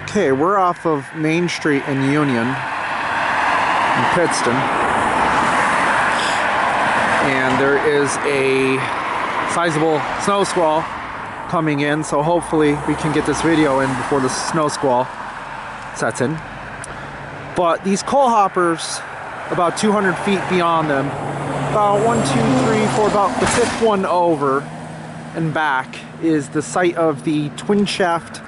Okay, we're off of Main Street in Union in Pittston, and there is a sizable snow squall coming in, so hopefully we can get this video in before the snow squall sets in. But these coal hoppers, about 200 feet beyond them, about 1, 2, 3, 4, about the fifth one over and back, is the site of the twin shaft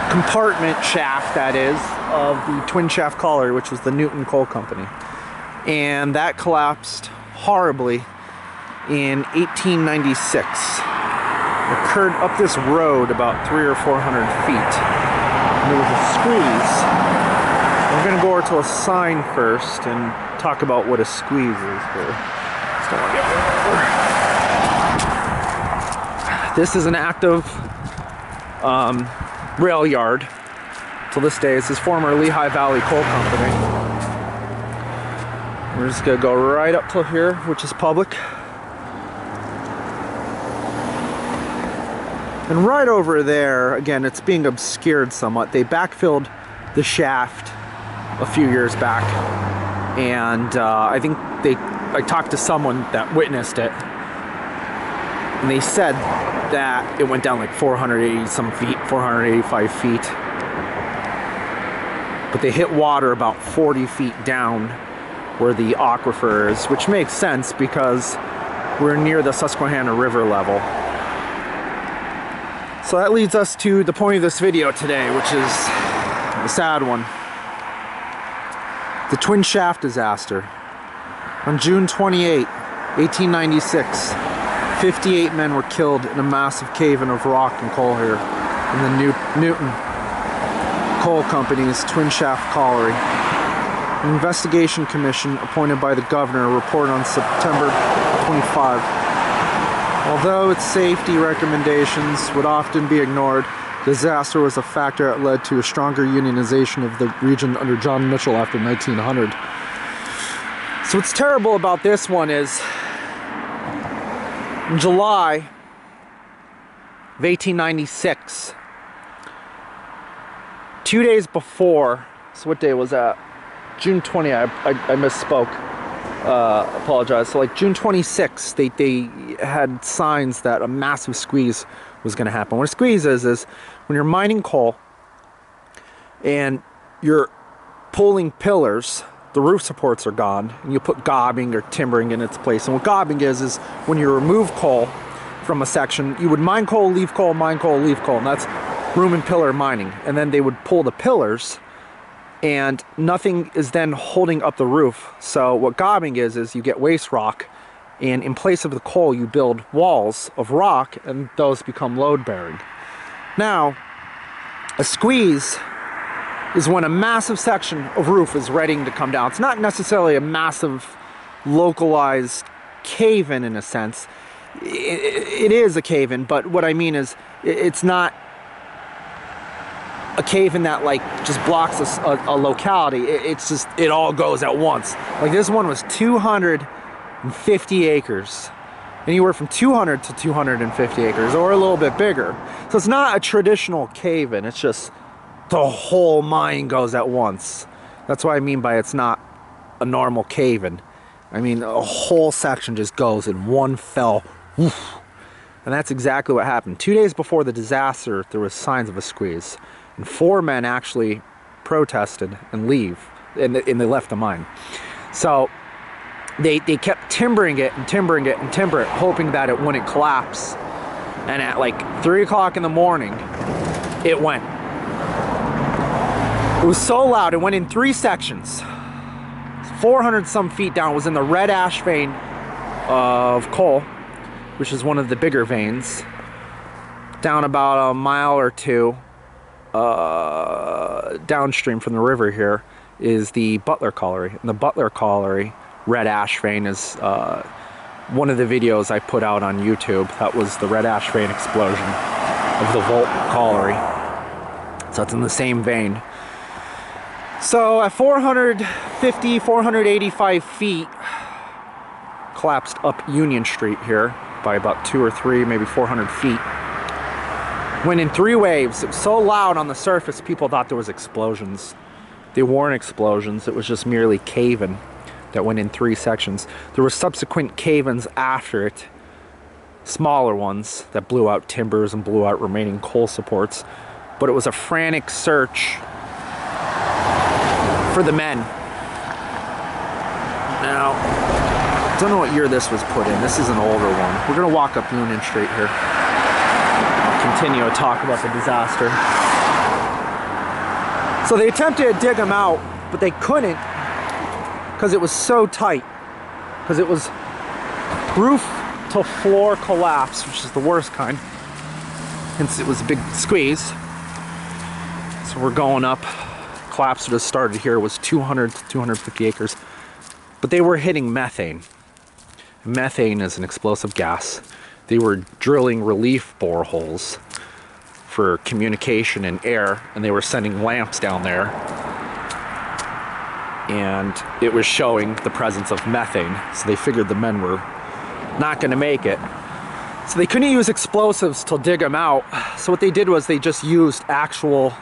compartment shaft, that is, of the twin Shaft Colliery, which was the Newton Coal Company. And that collapsed horribly in 1896. It occurred up this road about 300 or 400 feet. And there was a squeeze. We're going to go over to a sign first and talk about what a squeeze is here. Just don't want to get over. This is an active rail yard till this day. This is former Lehigh Valley Coal Company. We're just going to go right up till here, which is public. And right over there, again, it's being obscured somewhat. They backfilled the shaft a few years back, and I think I talked to someone that witnessed it, and they said that it went down like 480 some feet, 485 feet, but they hit water about 40 feet down where the aquifer is, which makes sense because we're near the Susquehanna River level. So that leads us to the point of this video today, which is the sad one. The twin shaft disaster. On June 28, 1896, 58 men were killed in a massive cave-in of rock and coal here in the Newton Coal Company's twin shaft colliery. An investigation commission appointed by the governor reported on September 25. Although its safety recommendations would often be ignored, disaster was a factor that led to a stronger unionization of the region under John Mitchell after 1900. So what's terrible about this one is, in July of 1896, 2 days before, so what day was that? June 20, I misspoke. Apologize. So like June 26th, they had signs that a massive squeeze was going to happen. What a squeeze is when you're mining coal and you're pulling pillars, the roof supports are gone, and you put gobbing or timbering in its place. And what gobbing is when you remove coal from a section, you would mine coal, leave coal, mine coal, leave coal, and that's room and pillar mining. And then they would pull the pillars, and nothing is then holding up the roof. So what gobbing is you get waste rock, and in place of the coal you build walls of rock, and those become load bearing. Now, a squeeze is when a massive section of roof is ready to come down. It's not necessarily a massive localized cave-in a sense. It is a cave-in, but what I mean is it's not a cave-in that like just blocks a locality. It's just, it all goes at once. Like this one was 250 acres. Anywhere from 200 to 250 acres, or a little bit bigger. So it's not a traditional cave-in, it's just the whole mine goes at once. That's what I mean by it's not a normal cave-in. I mean, a whole section just goes in one fell woof. And that's exactly what happened. 2 days before the disaster, there was signs of a squeeze. And 4 men actually protested and and they left the mine. So they kept timbering it and timbering it and timbering it, hoping that it wouldn't collapse. And at like 3 o'clock in the morning, it went. It was so loud, it went in 3 sections. 400 some feet down. It was in the red ash vein of coal, which is one of the bigger veins. Down about a mile or two downstream from the river here is the Butler Colliery. And the Butler Colliery red ash vein is one of the videos I put out on YouTube. That was the red ash vein explosion of the Volt Colliery. So it's in the same vein. So at 450, 485 feet, collapsed up Union Street here by about 200 or 300, maybe 400 feet. Went in 3 waves. It was so loud on the surface, people thought there was explosions. They weren't explosions, it was just merely cave-in that went in 3 sections. There were subsequent cave-ins after it, smaller ones that blew out timbers and blew out remaining coal supports. But it was a frantic search for the men. Now, don't know what year this was put in. This is an older one. We're gonna walk up Union Street here. Continue to talk about the disaster. So they attempted to dig them out, but they couldn't because it was so tight. Because it was roof to floor collapse, which is the worst kind. Hence it was a big squeeze. So we're going up. Collapse that started here was 200 to 250 acres. But they were hitting methane. Methane is an explosive gas. They were drilling relief boreholes for communication and air, and they were sending lamps down there. And it was showing the presence of methane, so they figured the men were not going to make it. So they couldn't use explosives to dig them out. So what they did was they just used actual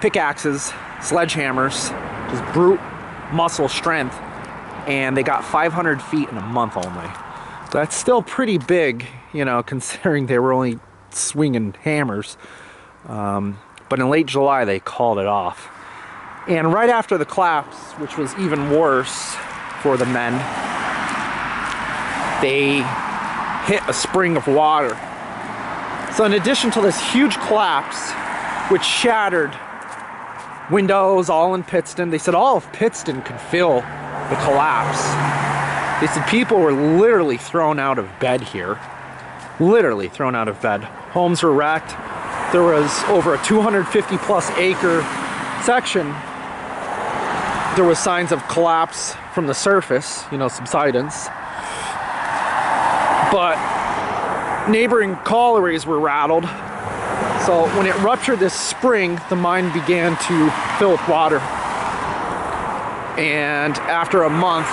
pickaxes, sledgehammers, just brute muscle strength, and they got 500 feet in a month only. That's still pretty big, you know, considering they were only swinging hammers. But in late July, they called it off. And right after the collapse, which was even worse for the men, they hit a spring of water. So in addition to this huge collapse, which shattered windows all in Pittston, they said all of Pittston could feel the collapse. They said people were literally thrown out of bed here. Literally thrown out of bed. Homes were wrecked. There was over a 250 plus acre section. There was signs of collapse from the surface, you know, subsidence. But neighboring collieries were rattled. So when it ruptured this spring, the mine began to fill with water. And after a month,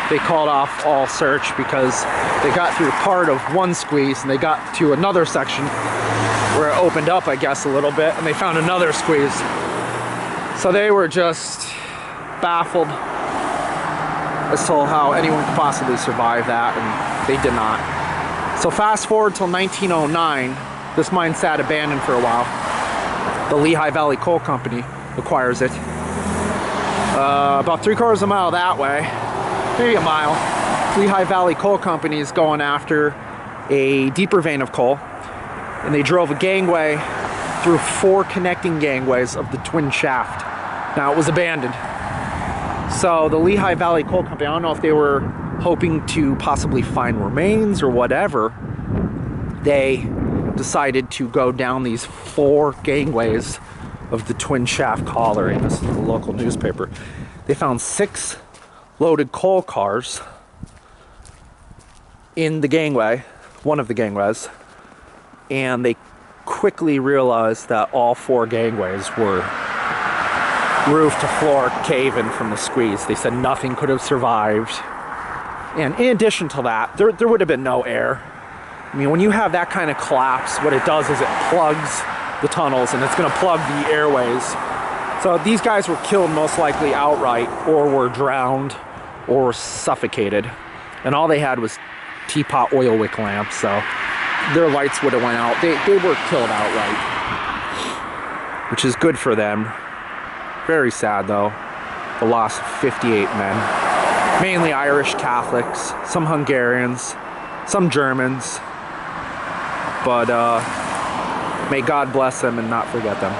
they called off all search because they got through part of one squeeze and they got to another section where it opened up, I guess, a little bit, and they found another squeeze. So they were just baffled as to how anyone could possibly survive that, and they did not. So fast forward till 1909, this mine sat abandoned for a while. The Lehigh Valley Coal Company acquires it. About 3/4 of a mile that way, maybe a mile. Lehigh Valley Coal Company is going after a deeper vein of coal, and they drove a gangway through 4 connecting gangways of the twin shaft. Now it was abandoned. So the Lehigh Valley Coal Company, I don't know if they were hoping to possibly find remains or whatever, they decided to go down these 4 gangways of the twin Shaft Colliery. This is the local newspaper. They found 6 loaded coal cars in the gangway, one of the gangways, and they quickly realized that all 4 gangways were roof to floor cave-in from the squeeze. They said nothing could have survived. And in addition to that, there would have been no air. I mean, when you have that kind of collapse, what it does is it plugs the tunnels and it's going to plug the airways. So these guys were killed most likely outright, or were drowned, or suffocated. And all they had was teapot oil wick lamps, so their lights would have went out. They were killed outright, which is good for them. Very sad though, the loss of 58 men, mainly Irish Catholics, some Hungarians, some Germans, but may God bless them and not forget them.